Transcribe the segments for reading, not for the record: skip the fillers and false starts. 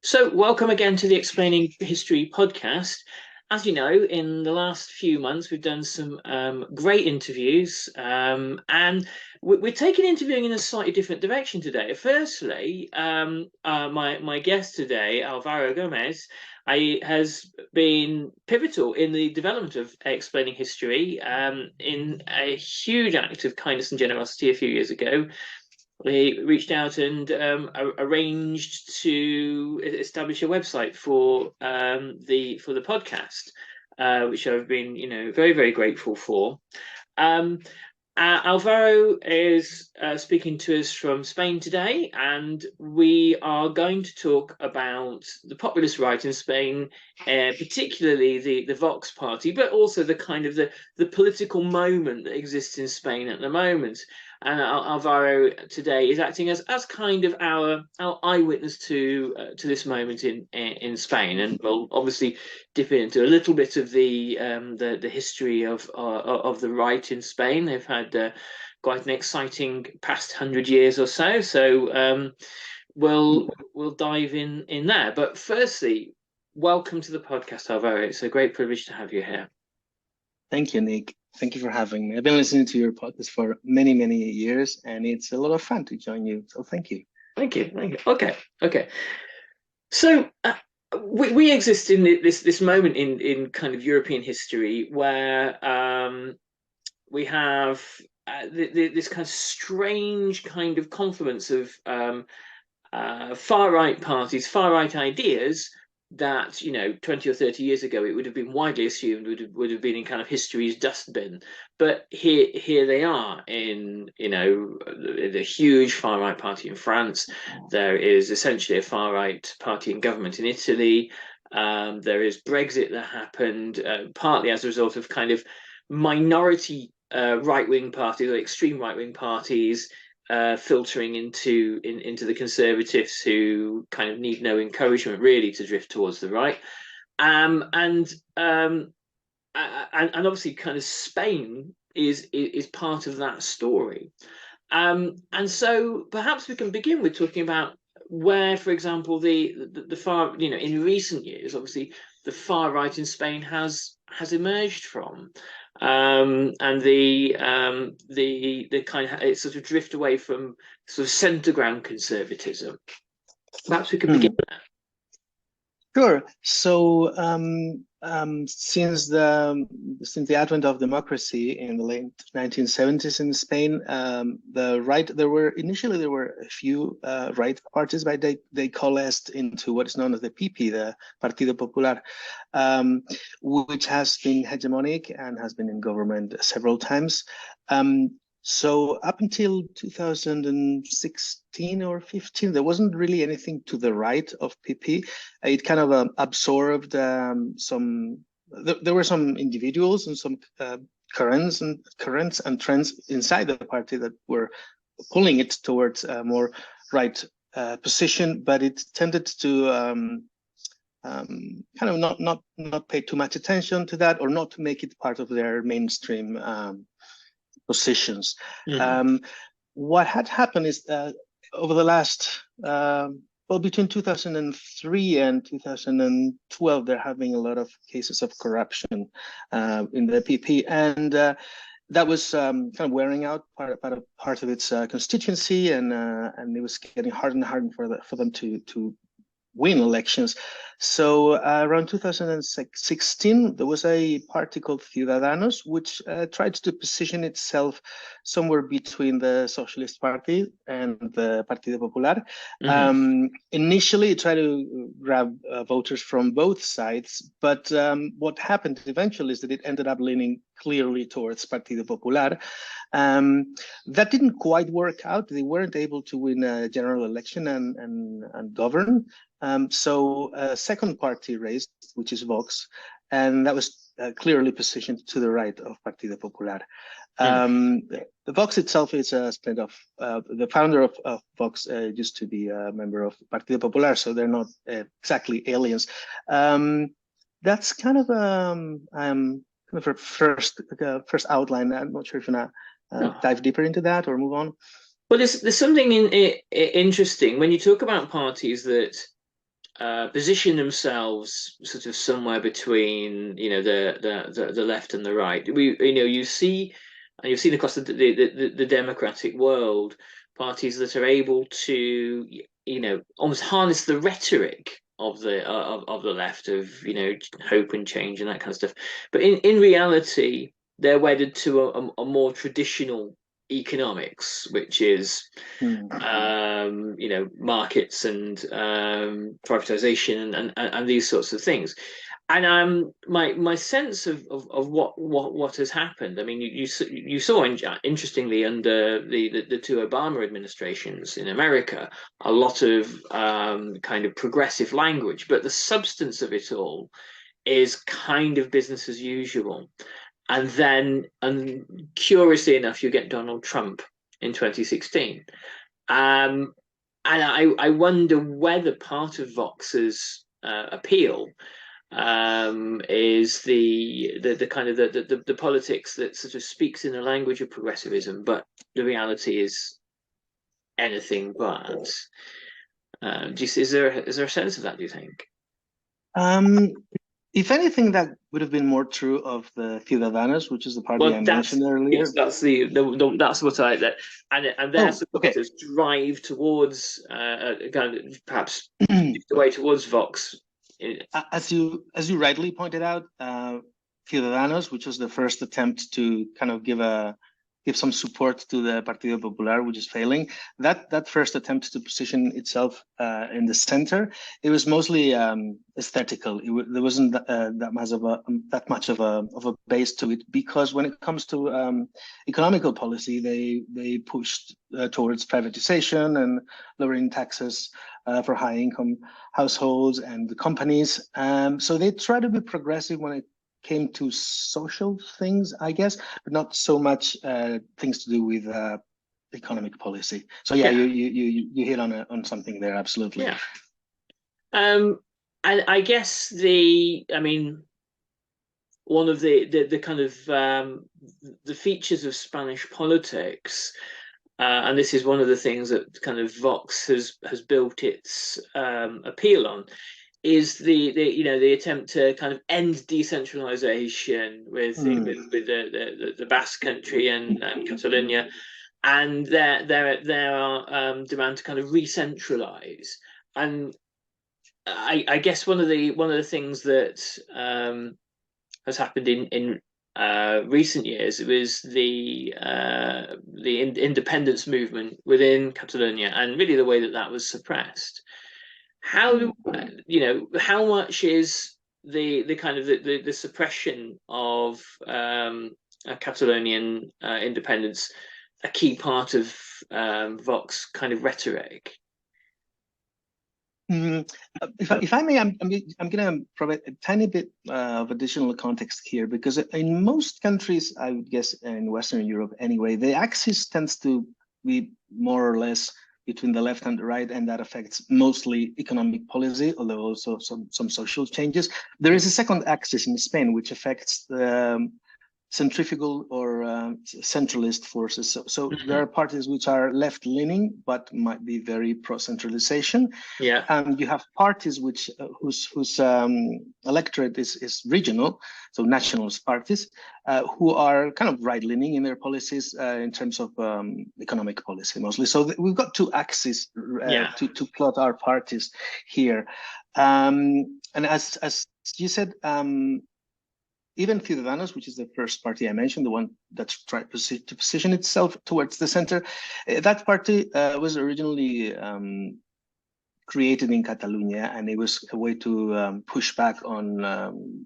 So, welcome again to the Explaining History podcast. As you know, in the last few months, we've done some great interviews, and we're taking interviewing in a slightly different direction today. Firstly, my guest today, Alvaro Gomez, has been pivotal in the development of explaining history, in a huge act of kindness and generosity a few years ago. He reached out and arranged to establish a website for the podcast, which I've been very very grateful for. Um, Alvaro is speaking to us from Spain today, and we are going to talk about the populist right in Spain, particularly the Vox party, but also the kind of the political moment that exists in Spain at the moment. And Alvaro today is acting as kind of our eyewitness to this moment in Spain, and we'll obviously dip into a little bit of the history of the right in Spain. They've had quite an exciting past 100 years or so. So we'll dive in there. But firstly, welcome to the podcast, Alvaro. It's a great privilege to have you here. Thank you, Nick. Thank you for having me. I've been listening to your podcast for many, many years, and it's a lot of fun to join you. So thank you. Thank you. Okay. So we exist in this moment in kind of European history where we have this kind of strange kind of confluence of far right parties, far right ideas that 20 or 30 years ago it would have been widely assumed would have been in kind of history's dustbin, but here they are in the huge far right party in France. There is essentially a far right party in government in Italy. There is Brexit that happened partly as a result of kind of minority right-wing parties or extreme right-wing parties filtering into the Conservatives, who kind of need no encouragement really to drift towards the right, and obviously kind of Spain is part of that story, and so perhaps we can begin with talking about where, for example, the far in recent years, obviously the far right in Spain has emerged from. And the kind of it sort of drift away from sort of centre ground conservatism. Perhaps we could begin there. Sure. So since the advent of democracy in the late 1970s in Spain, the right there were a few right parties, but they coalesced into what is known as the PP, the Partido Popular, which has been hegemonic and has been in government several times. So up until 2016 or 15, there wasn't really anything to the right of PP. It kind of absorbed some. There were some individuals and some currents and trends inside the party that were pulling it towards a more right position, but it tended to kind of not pay too much attention to that, or not to make it part of their mainstream positions. What had happened is that over the last, between 2003 and 2012, there have been a lot of cases of corruption in the PP, and that was kind of wearing out part of its constituency, and it was getting harder and harder for them to win elections. So around 2016, there was a party called Ciudadanos, which tried to position itself somewhere between the Socialist Party and the Partido Popular. Initially, it tried to grab voters from both sides, but what happened eventually is that it ended up leaning clearly towards Partido Popular. That didn't quite work out. They weren't able to win a general election and govern. So a second party raised, which is Vox, and that was clearly positioned to the right of Partido Popular. The Vox itself is a spin-off. The founder of Vox used to be a member of Partido Popular, so they're not exactly aliens. That's kind of a first outline. I'm not sure if you want to dive deeper into that or move on. Well, there's something interesting when you talk about parties that position themselves sort of somewhere between, the left and the right. You've seen across the democratic world parties that are able to, almost harness the rhetoric of the left, of hope and change and that kind of stuff. But in reality, they're wedded to a more traditional economics, which is markets and privatization and these sorts of things. And my sense of what has happened. I mean, you saw, interestingly, under the two Obama administrations in America, a lot of kind of progressive language, but the substance of it all is kind of business as usual. And curiously enough, you get Donald Trump in 2016. And I wonder whether part of Vox's appeal is the kind of the politics that sort of speaks in the language of progressivism, but the reality is anything but. Is there a sense of that, do you think? If anything, that would have been more true of the Ciudadanos, which is the party I mentioned earlier. Yes, that's what and their supporters drive towards kind of perhaps the way towards Vox. As you rightly pointed out, Ciudadanos, which was the first attempt to kind of give some support to the Partido Popular, which is failing. That first attempt to position itself in the center, it was mostly aesthetical. There wasn't that much of a base to it, because when it comes to economical policy, they pushed towards privatization and lowering taxes for high income households and the companies. So they try to be progressive when it came to social things, I guess, but not so much things to do with economic policy. So yeah, you hit on something there, absolutely. Yeah. And I guess one of the kind of the features of Spanish politics, and this is one of the things that kind of Vox has built its appeal on, is the attempt to kind of end decentralization with the Basque Country and Catalonia, and their demand to kind of re-centralize. And I guess one of the things that has happened in recent years was the independence movement within Catalonia, and really the way that was suppressed. How much is the kind of the suppression of Catalonian independence a key part of Vox kind of rhetoric? If I may, I'm going to provide a tiny bit of additional context here, because in most countries, I would guess in Western Europe anyway, the axis tends to be more or less between the left and the right, and that affects mostly economic policy, although also some social changes. There is a second axis in Spain, which affects the centrifugal or centralist forces. So there are parties which are left-leaning but might be very pro-centralization. Yeah. And you have parties whose electorate is regional, so nationalist parties, who are kind of right-leaning in their policies in terms of economic policy mostly. So we've got two axes to plot our parties here. And as you said, even Ciudadanos, which is the first party I mentioned, the one that's tried to position itself towards the center, that party was originally created in Catalonia, and it was a way to push back on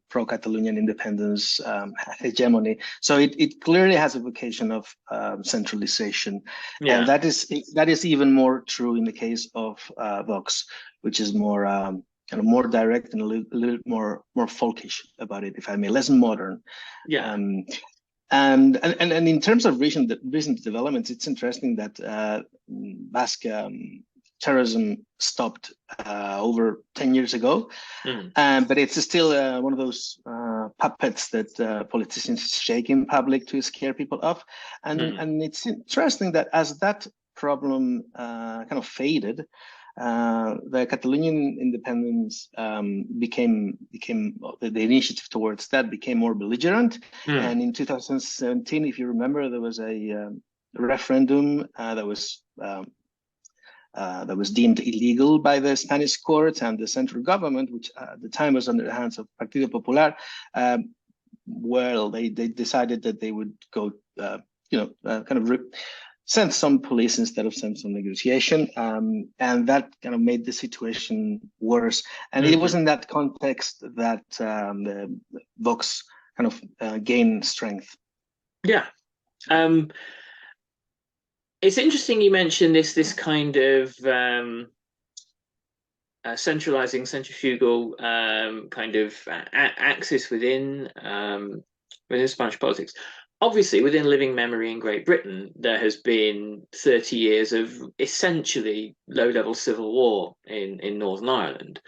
pro-Catalonian independence hegemony. So it clearly has a vocation of centralization, and that is even more true in the case of Vox, which is more kind of more direct and a little more folkish about it, if I may, less modern. Yeah. And in terms of recent developments, it's interesting that Basque terrorism stopped over 10 years ago, but it's still one of those puppets that politicians shake in public to scare people off. And it's interesting that as that problem kind of faded, the Catalonian independence became the initiative towards that became more belligerent. And in 2017, if you remember, there was a referendum that was deemed illegal by the Spanish court, and the central government, which at the time was under the hands of Partido Popular. Well, they decided that they would go, send some police instead of send some negotiation, and that kind of made the situation worse. And it was in that context that the Vox kind of gained strength. Yeah. It's interesting you mentioned this kind of centralizing, centrifugal kind of axis within Spanish politics. Obviously, within living memory in Great Britain, there has been 30 years of essentially low-level civil war in Northern Ireland.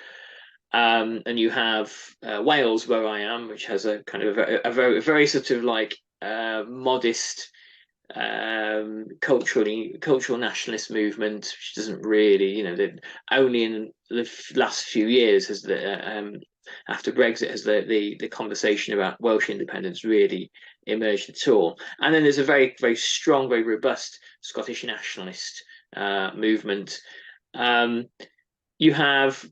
And you have Wales, where I am, which has a kind of a very sort of like modest cultural nationalist movement, which doesn't really, only in the last few years has the after Brexit has the conversation about Welsh independence really emerged at all. And then there's a very, very strong, very robust Scottish nationalist movement. You have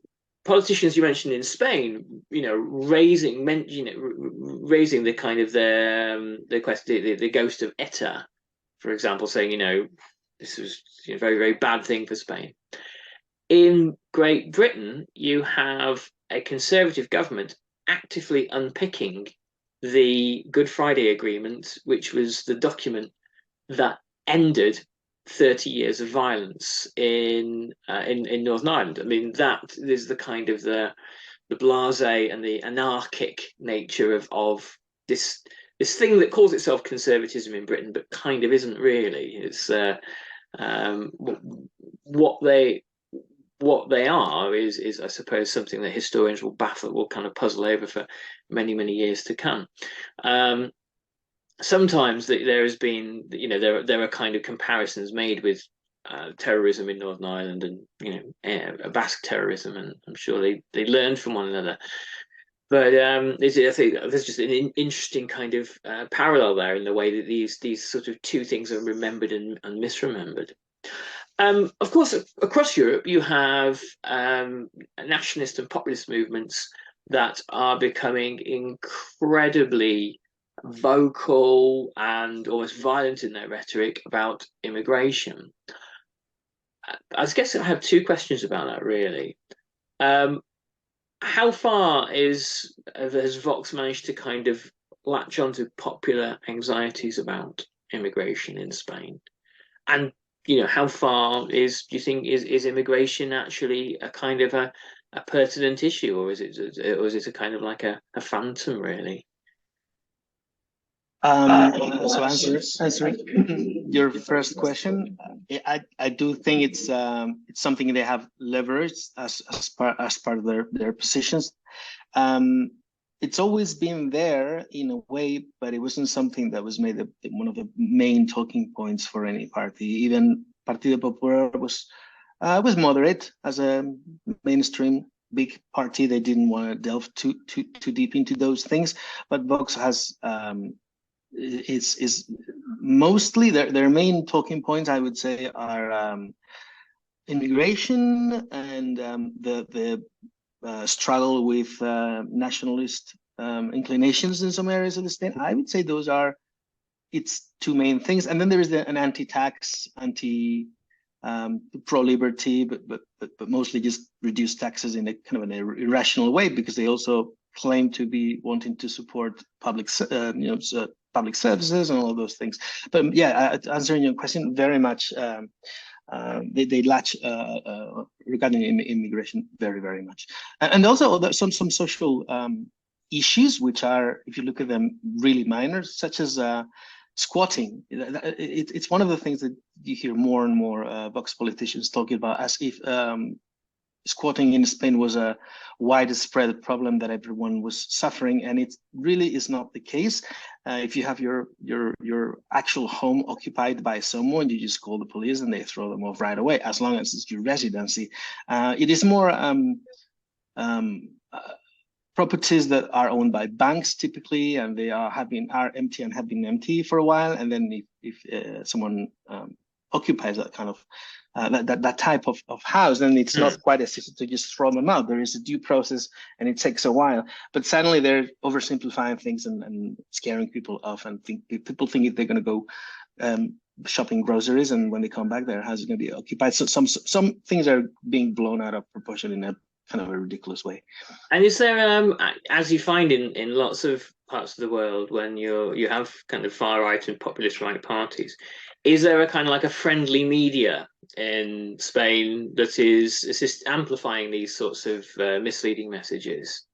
politicians you mentioned in Spain, raising the kind of the ghost of ETA, for example, saying, this was a very, very bad thing for Spain. In Great Britain, you have a Conservative government actively unpicking the Good Friday Agreement, which was the document that ended 30 years of violence in Northern Ireland. I mean, that is the kind of the blasé and the anarchic nature of this thing that calls itself conservatism in Britain, but kind of isn't really. It's what they are is I suppose something that historians will kind of puzzle over for many, many years to come. Sometimes there has been, there are kind of comparisons made with terrorism in Northern Ireland and Basque terrorism, and I'm sure they learned from one another. But I think there's just an interesting kind of parallel there in the way that these sort of two things are remembered and misremembered. Of course, across Europe, you have nationalist and populist movements that are becoming incredibly vocal and almost violent in their rhetoric about immigration. I guess I have two questions about that, really. How far has Vox managed to kind of latch onto popular anxieties about immigration in Spain? And how far do you think is immigration actually a kind of a pertinent issue, or is it a kind of like a phantom, really? So answering your first question, I do think it's something they have leveraged as part of their positions. It's always been there in a way, but it wasn't something that was made one of the main talking points for any party. Even Partido Popular was moderate as a mainstream big party. They didn't want to delve too deep into those things, but Vox has is mostly their main talking points, I would say, are immigration and the struggle with nationalist inclinations in some areas of the state. I would say those are its two main things. And then there is an anti-tax, pro-liberty, but mostly just reduce taxes in a kind of an irrational way, because they also claim to be wanting to support public services and all of those things. But yeah, answering your question, very much they latch regarding immigration very, very much, and also some social issues which are, if you look at them, really minor, such as squatting. It's one of the things that you hear more and more Vox politicians talking about, as if squatting in Spain was a widespread problem that everyone was suffering, and it really is not the case. If you have your actual home occupied by someone, you just call the police and they throw them off right away, as long as it's your residency. It is more properties that are owned by banks typically, and they are empty and have been empty for a while. And then if someone occupies that kind of that type of house, then it's not quite as easy to just throw them out. There is a due process, and it takes a while. But suddenly they're oversimplifying things and scaring people off, and people think if they're going to go shopping groceries, and when they come back, their house is going to be occupied. So some things are being blown out of proportion in a kind of a ridiculous way. And is there, as you find in lots of parts of the world, when you have kind of far right and populist right parties, is there a kind of like a friendly media in Spain that is amplifying these sorts of misleading messages?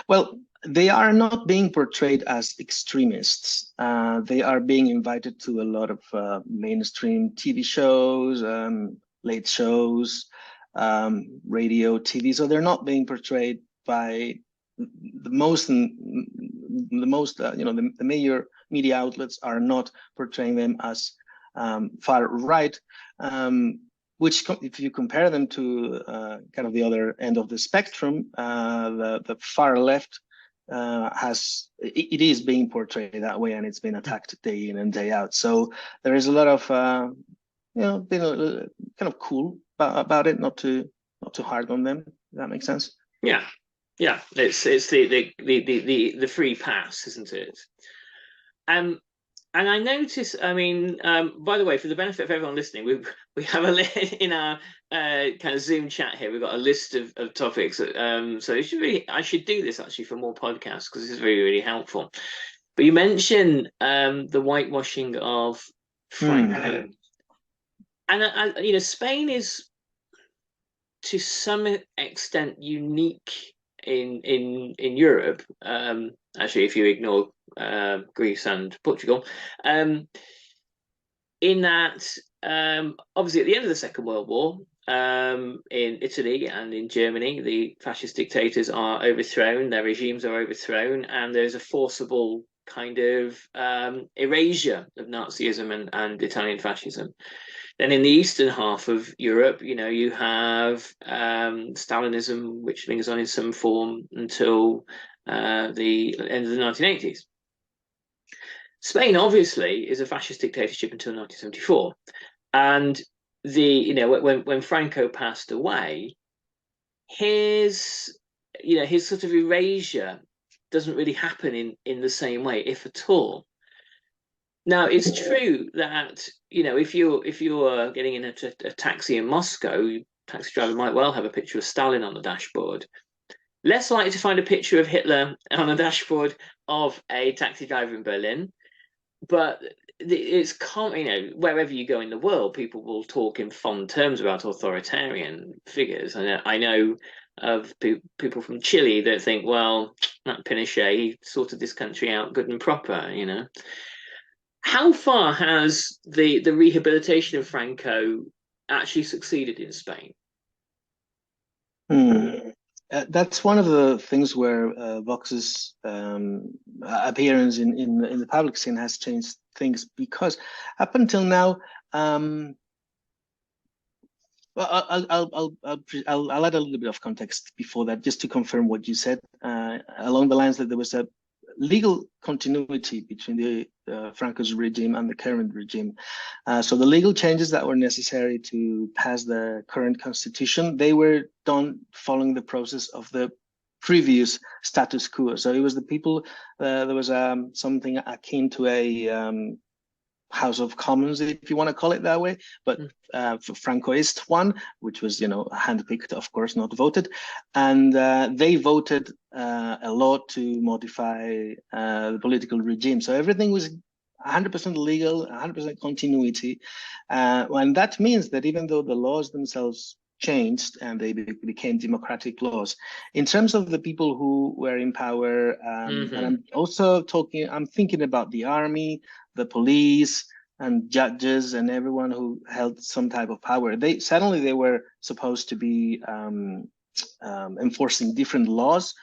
Well, they are not being portrayed as extremists. They are being invited to a lot of mainstream TV shows, late shows, radio, TV. So they're not being portrayed by the major media outlets are not portraying them as far right, which if you compare them to kind of the other end of the spectrum, the far left it is being portrayed that way, and it's been attacked day in and day out. So there is a lot of being kind of cool about it, not too hard on them. Does that make sense? Yeah. It's the free pass, isn't it? And I notice, I mean, by the way, for the benefit of everyone listening, we have in our kind of Zoom chat here, we've got a list of topics. So I should do this actually for more podcasts, because this is really, really helpful. But you mentioned the whitewashing of Franco. And Spain is to some extent unique in Europe. Actually, if you ignore Greece and Portugal, in that obviously at the end of the Second World War, in Italy and in Germany, the fascist dictators are overthrown, their regimes are overthrown, and there's a forcible kind of erasure of Nazism and Italian fascism. Then in the eastern half of Europe, you have Stalinism, which lingers on in some form until the end of the 1980s. Spain, obviously, is a fascist dictatorship until 1974, and when Franco passed away, his sort of erasure doesn't really happen in the same way, if at all. Now, it's true that if you're getting in a taxi in Moscow, the taxi driver might well have a picture of Stalin on the dashboard. Less likely to find a picture of Hitler on the dashboard of a taxi driver in Berlin. But it's wherever you go in the world, people will talk in fond terms about authoritarian figures. I know of people from Chile that think, well, that Pinochet, he sorted this country out good and proper, How far has the rehabilitation of Franco actually succeeded in Spain? That's one of the things where Vox's appearance in the public scene has changed things, because up until now, I'll add a little bit of context before that, just to confirm what you said, along the lines that there was a legal continuity between the Franco's regime and the current regime. So the legal changes that were necessary to pass the current constitution, they were done following the process of the previous status quo. So it was the people, there was something akin to a House of Commons, if you want to call it that way, but Francoist one, which was, handpicked, of course, not voted. And they voted a law to modify the political regime. So everything was 100% legal, 100% continuity. And that means that even though the laws themselves changed and they became democratic laws, in terms of the people who were in power, and I'm thinking about the army, the police, and judges and everyone who held some type of power. They were supposed to be enforcing different laws,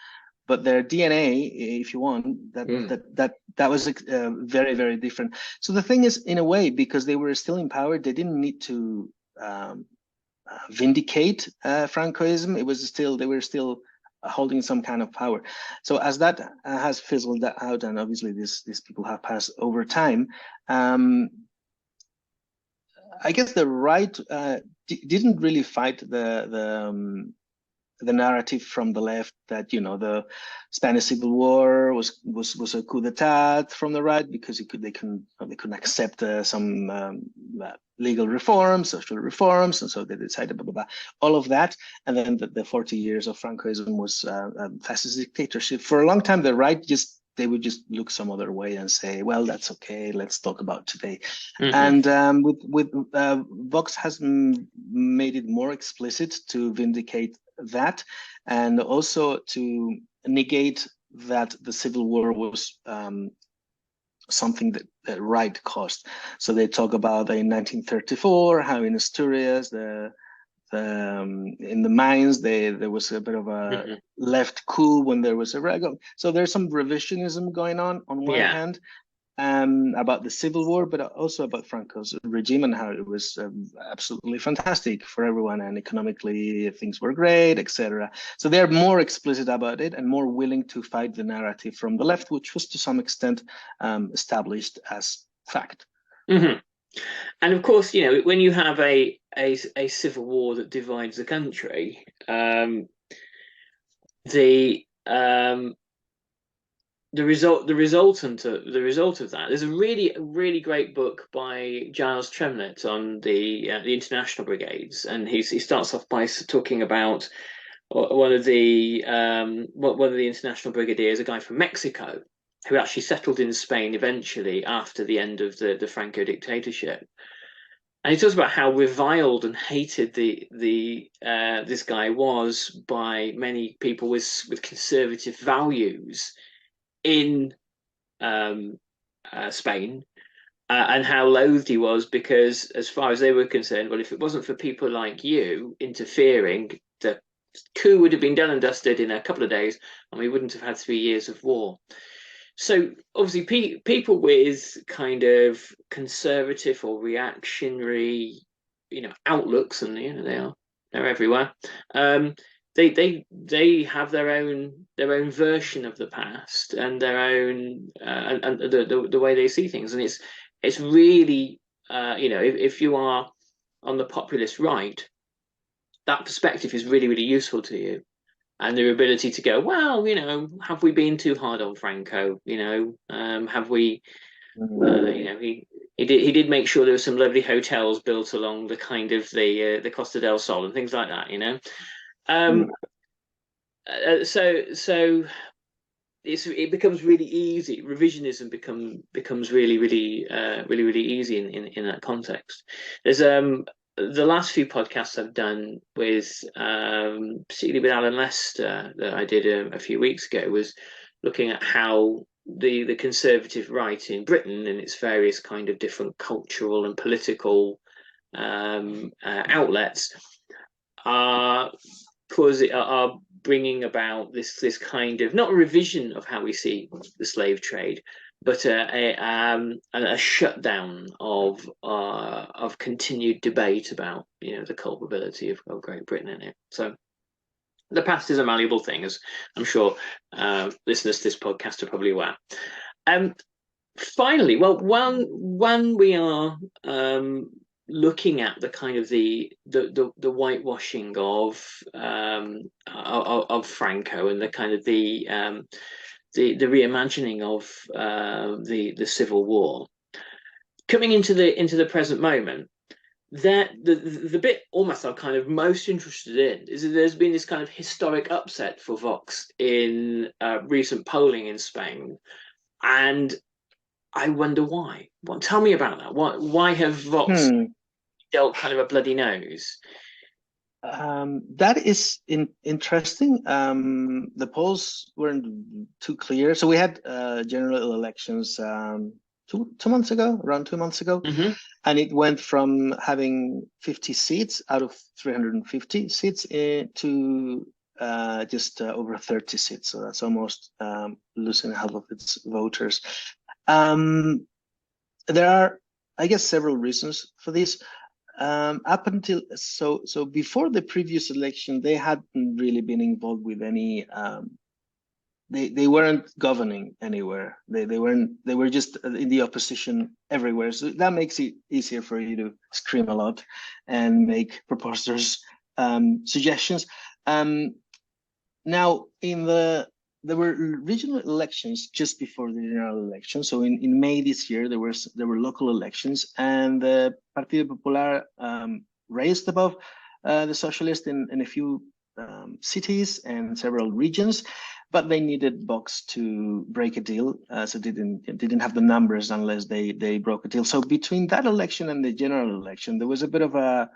but their DNA, if you want, that was very, very different. So the thing is, in a way, because they were still in power, they didn't need to vindicate Francoism. They were still holding some kind of power. So as that has fizzled out, and obviously these people have passed over time, I guess the right didn't really fight the narrative from the left that, you know, the Spanish Civil War was a coup d'état from the right, because they couldn't accept some legal reforms, social reforms, and so they decided blah, blah, blah, all of that. And then the 40 years of Francoism was a fascist dictatorship. For a long time, the right they would just look some other way and say, well, that's okay, let's talk about today. And with Vox has made it more explicit to vindicate that, and also to negate that the Civil War was something that right caused. So they talk about in 1934 how in Asturias in the mines there was a bit of a left coup when there was a rebellion. So there's some revisionism going on one hand, about the Civil War, but also about Franco's regime and how it was absolutely fantastic for everyone, and economically things were great, etc. So they're more explicit about it and more willing to fight the narrative from the left, which was to some extent established as fact. And of course, you know, when you have a civil war that divides the country, the result of that, there's a really great book by Giles Tremlett on the international brigades, and he starts off by talking about one of the international brigadiers, a guy from Mexico, who actually settled in Spain eventually after the end of the Franco dictatorship. And he talks about how reviled and hated this guy was by many people with conservative values in Spain, and how loathed he was, because as far as they were concerned, well, if it wasn't for people like you interfering, the coup would have been done and dusted in a couple of days, and we wouldn't have had 3 years of war. So obviously people with kind of conservative or reactionary, you know, outlooks, and you know they're everywhere. They have their own version of the past and their own and the way they see things, and it's really you know, if you are on the populist right, that perspective is really useful to you, and their ability to go, well, you know, have we been too hard on Franco? You know, have we? You know, he did make sure there were some lovely hotels built along the kind of the Costa del Sol and things like that. You know. So it becomes really easy. Revisionism becomes really easy in that context. There's the last few podcasts I've done with particularly with Alan Lester that I did a few weeks ago was looking at how the conservative right in Britain and its various kind of different cultural and political outlets are bringing about this kind of, not a revision of how we see the slave trade, but a shutdown of continued debate about, you know, the culpability of Great Britain in it. So the past is a malleable thing, as I'm sure listeners to this podcast are probably aware. Finally, well, when we are looking at the kind of the whitewashing of Franco and the kind of the reimagining of the Civil War, coming into the present moment, that the bit almost I'm kind of most interested in is that there's been this kind of historic upset for Vox in recent polling in Spain, and I wonder why. Well, tell me about that. Why have Vox dealt kind of a bloody nose? That is interesting. The polls weren't too clear. So we had general elections two months ago, around 2 months ago. Mm-hmm. And it went from having 50 seats out of 350 seats to just over 30 seats. So that's almost losing half of its voters. There are, I guess, several reasons for this. Up until so before the previous election, they hadn't really been involved with any. They weren't governing anywhere. They weren't. They were just in the opposition everywhere. So that makes it easier for you to scream a lot and make proposals, suggestions. Now there were regional elections just before the general election. So in May this year, there were local elections, and the Partido Popular raised above the socialist in a few cities and several regions, but they needed Vox to break a deal, so didn't have the numbers unless they broke a deal. So between that election and the general election, there was a bit of a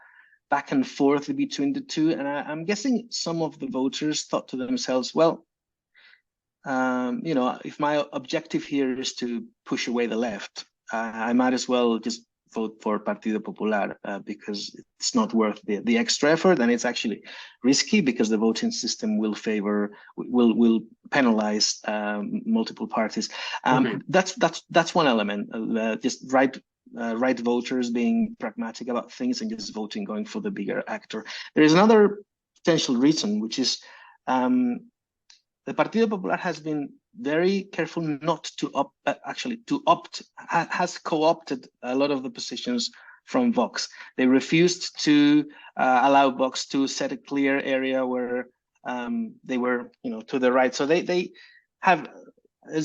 back and forth between the two, and I'm guessing some of the voters thought to themselves, well, if my objective here is to push away the left, I might as well just vote for Partido Popular because it's not worth the extra effort, and it's actually risky because the voting system will penalize multiple parties. Mm-hmm. That's one element. Just right voters being pragmatic about things and just voting, going for the bigger actor. There is another potential reason, which is the Partido Popular has been very careful not to has co-opted a lot of the positions from Vox. They refused to allow Vox to set a clear area where they were, to the right. So they have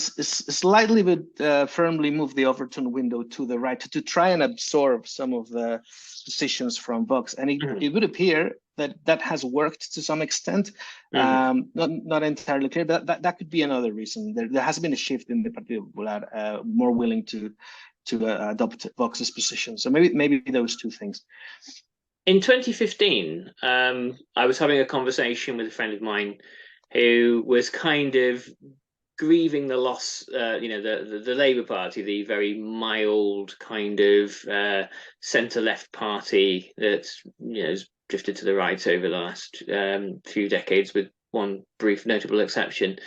slightly but firmly moved the Overton window to the right to try and absorb some of the positions from Vox. And it would appear that has worked to some extent. Not entirely clear, but that could be another reason. There has been a shift in the Partido Popular, more willing to adopt Vox's position. So maybe those two things. In 2015, I was having a conversation with a friend of mine who was kind of grieving the loss, the Labour Party, the very mild kind of centre-left party that's has drifted to the right over the last few decades, with one brief notable exception.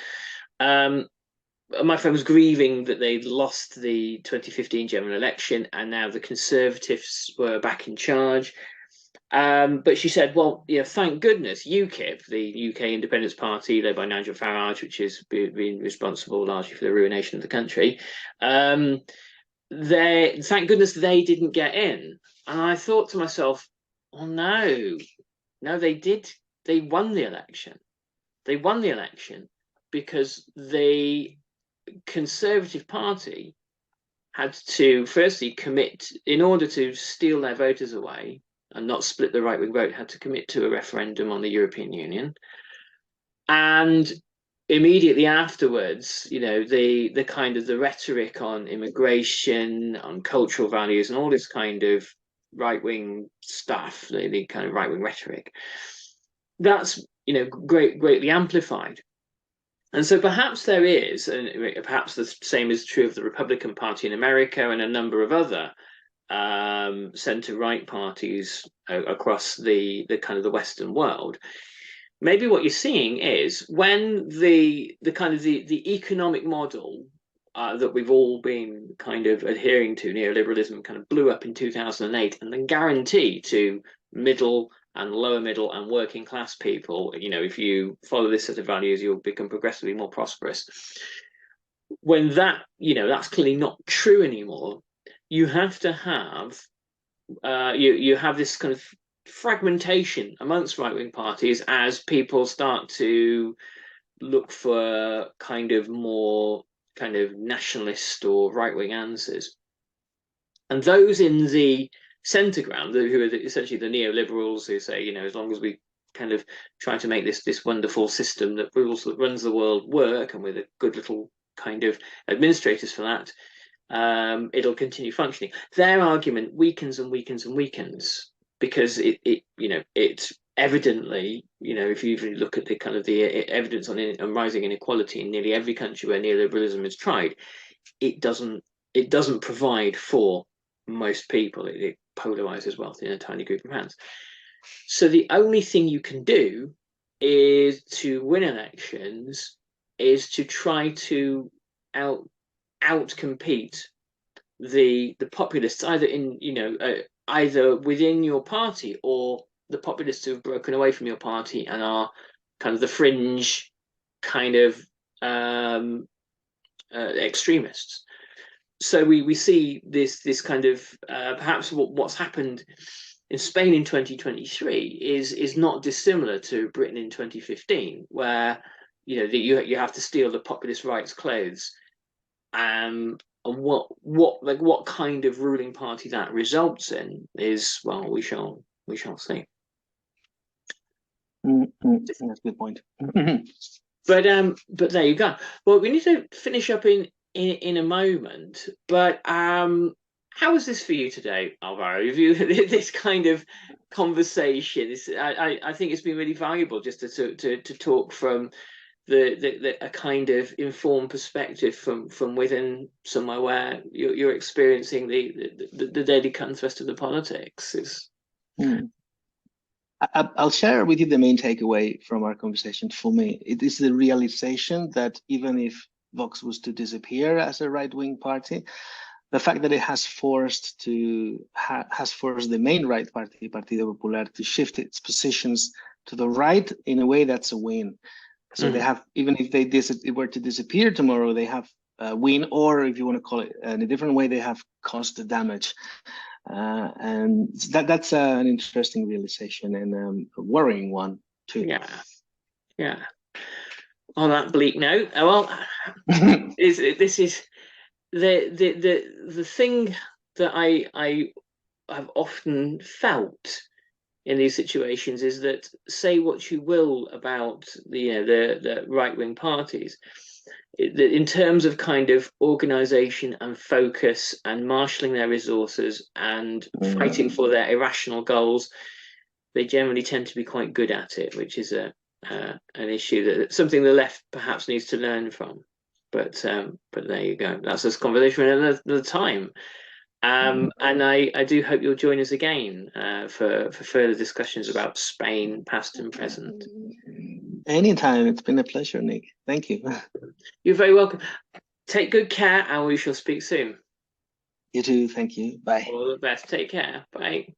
My friend was grieving that they'd lost the 2015 general election and now the Conservatives were back in charge. But she said, well, thank goodness UKIP, the UK Independence Party led by Nigel Farage, which has been responsible largely for the ruination of the country, thank goodness they didn't get in. And I thought to myself, oh no, they did. They won the election. They won the election because the Conservative Party had to firstly commit, in order to steal their voters away and not split the right-wing vote, had to commit to a referendum on the European Union. And immediately afterwards, the kind of the rhetoric on immigration, on cultural values, and all this kind of right-wing stuff, the kind of right-wing rhetoric, that's greatly amplified. And so perhaps there is, and perhaps the same is true of the Republican Party in America and a number of other centre-right parties across the kind of the Western world. Maybe what you're seeing is when the kind of the economic model that we've all been kind of adhering to, neoliberalism, kind of blew up in 2008, and the guarantee to middle and lower middle and working class people, if you follow this set of values, you'll become progressively more prosperous. When that's clearly not true anymore, you have to have you have this kind of fragmentation amongst right-wing parties as people start to look for kind of more kind of nationalist or right-wing answers. And those in the centre ground, who are essentially the neoliberals, who say, as long as we kind of try to make this wonderful system that runs the world work, and with a good little kind of administrators for that, it'll continue functioning. Their argument weakens and weakens and weakens because it evidently, if you even look at the kind of the evidence on rising inequality in nearly every country where neoliberalism is tried, it doesn't it doesn't provide for most people. It polarizes wealth in a tiny group of hands. So the only thing you can do is to win elections, is to try to outcompete the populists, either in either within your party, or the populists who have broken away from your party and are kind of the fringe kind of extremists. So we see this kind of perhaps what's happened in Spain in 2023 is not dissimilar to Britain in 2015, where you have to steal the populist right's clothes, and what kind of ruling party that results in is, well, we shall see. That's a good point. But there you go. Well, we need to finish up in a moment. But how was this for you today, Alvaro? This kind of conversation? I think it's been really valuable just to talk from a kind of informed perspective from within somewhere where you're experiencing the daily cut and thrust of the politics. I'll share with you the main takeaway from our conversation. For me, it is the realization that even if Vox was to disappear as a right-wing party, the fact that it has forced the main right party, Partido Popular, to shift its positions to the right in a way that's a win. So they have, even if they were to disappear tomorrow, they have a win, or if you want to call it in a different way, they have caused the damage. And that's an interesting realization, and a worrying one too. Yeah. On that bleak note, well, this is the thing that I have often felt in these situations, is that, say what you will about the right-wing parties, in terms of kind of organization and focus and marshalling their resources and fighting for their irrational goals, they generally tend to be quite good at it, which is an issue, something the left perhaps needs to learn from. But there you go. That's this conversation for another time. And I do hope you'll join us again for further discussions about Spain, past and present. Anytime. It's been a pleasure, Nick. Thank you. You're very welcome. Take good care, and we shall speak soon. You too. Thank you. Bye. All the best. Take care. Bye.